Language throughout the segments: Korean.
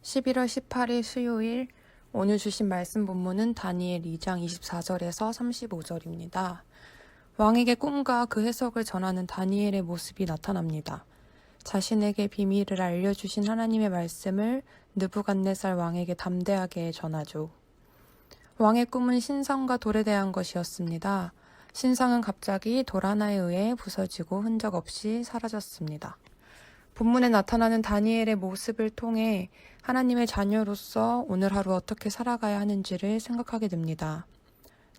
11월 18일 수요일, 오늘 주신 말씀 본문은 다니엘 2장 24절에서 35절입니다. 왕에게 꿈과 그 해석을 전하는 다니엘의 모습이 나타납니다. 자신에게 비밀을 알려주신 하나님의 말씀을 느부갓네살 왕에게 담대하게 전하죠. 왕의 꿈은 신상과 돌에 대한 것이었습니다. 신상은 갑자기 돌 하나에 의해 부서지고 흔적 없이 사라졌습니다. 본문에 나타나는 다니엘의 모습을 통해 하나님의 자녀로서 오늘 하루 어떻게 살아가야 하는지를 생각하게 됩니다.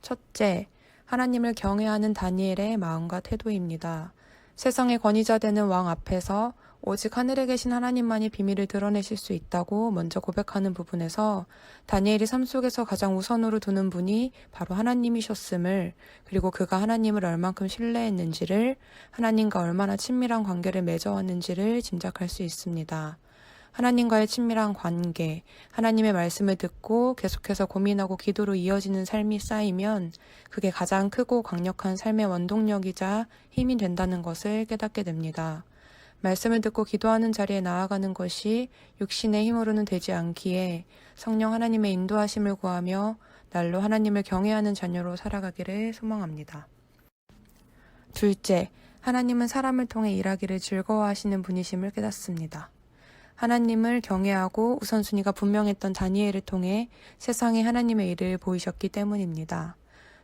첫째, 하나님을 경외하는 다니엘의 마음과 태도입니다. 세상의 권위자 되는 왕 앞에서 오직 하늘에 계신 하나님만이 비밀을 드러내실 수 있다고 먼저 고백하는 부분에서 다니엘이 삶 속에서 가장 우선으로 두는 분이 바로 하나님이셨음을, 그리고 그가 하나님을 얼만큼 신뢰했는지를, 하나님과 얼마나 친밀한 관계를 맺어왔는지를 짐작할 수 있습니다. 하나님과의 친밀한 관계, 하나님의 말씀을 듣고 계속해서 고민하고 기도로 이어지는 삶이 쌓이면 그게 가장 크고 강력한 삶의 원동력이자 힘이 된다는 것을 깨닫게 됩니다. 말씀을 듣고 기도하는 자리에 나아가는 것이 육신의 힘으로는 되지 않기에 성령 하나님의 인도하심을 구하며 날로 하나님을 경외하는 자녀로 살아가기를 소망합니다. 둘째, 하나님은 사람을 통해 일하기를 즐거워하시는 분이심을 깨닫습니다. 하나님을 경외하고 우선순위가 분명했던 다니엘을 통해 세상에 하나님의 일을 보이셨기 때문입니다.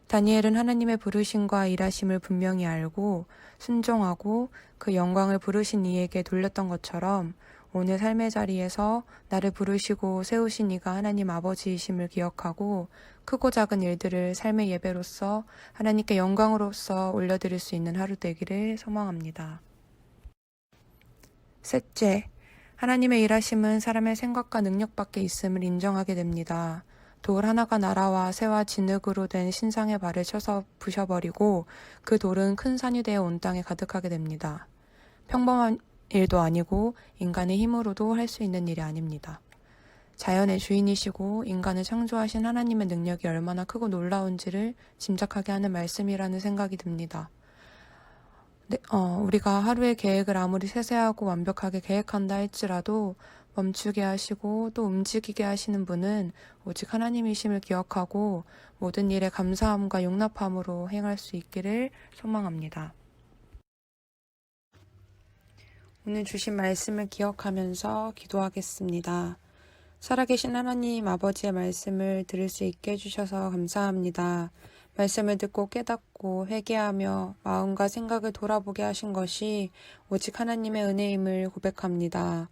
다니엘은 하나님의 부르심과 일하심을 분명히 알고 순종하고 그 영광을 부르신 이에게 돌렸던 것처럼 오늘 삶의 자리에서 나를 부르시고 세우신 이가 하나님 아버지이심을 기억하고 크고 작은 일들을 삶의 예배로서 하나님께 영광으로서 올려드릴 수 있는 하루 되기를 소망합니다. 셋째, 하나님의 일하심은 사람의 생각과 능력 밖에 있음을 인정하게 됩니다. 돌 하나가 나라와 새와 진흙으로 된 신상의 발을 쳐서 부셔버리고 그 돌은 큰 산이 되어 온 땅에 가득하게 됩니다. 평범한 일도 아니고 인간의 힘으로도 할 수 있는 일이 아닙니다. 자연의 주인이시고 인간을 창조하신 하나님의 능력이 얼마나 크고 놀라운지를 짐작하게 하는 말씀이라는 생각이 듭니다. 우리가 하루의 계획을 아무리 세세하고 완벽하게 계획한다 할지라도 멈추게 하시고 또 움직이게 하시는 분은 오직 하나님이심을 기억하고 모든 일에 감사함과 용납함으로 행할 수 있기를 소망합니다. 오늘 주신 말씀을 기억하면서 기도하겠습니다. 살아계신 하나님 아버지의 말씀을 들을 수 있게 해주셔서 감사합니다. 말씀을 듣고 깨닫고 회개하며 마음과 생각을 돌아보게 하신 것이 오직 하나님의 은혜임을 고백합니다.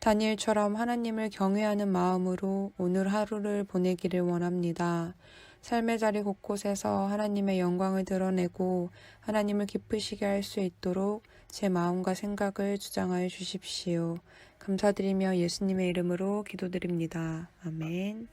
다니엘처럼 하나님을 경외하는 마음으로 오늘 하루를 보내기를 원합니다. 삶의 자리 곳곳에서 하나님의 영광을 드러내고 하나님을 기쁘시게 할 수 있도록 제 마음과 생각을 주장하여 주십시오. 감사드리며 예수님의 이름으로 기도드립니다. 아멘.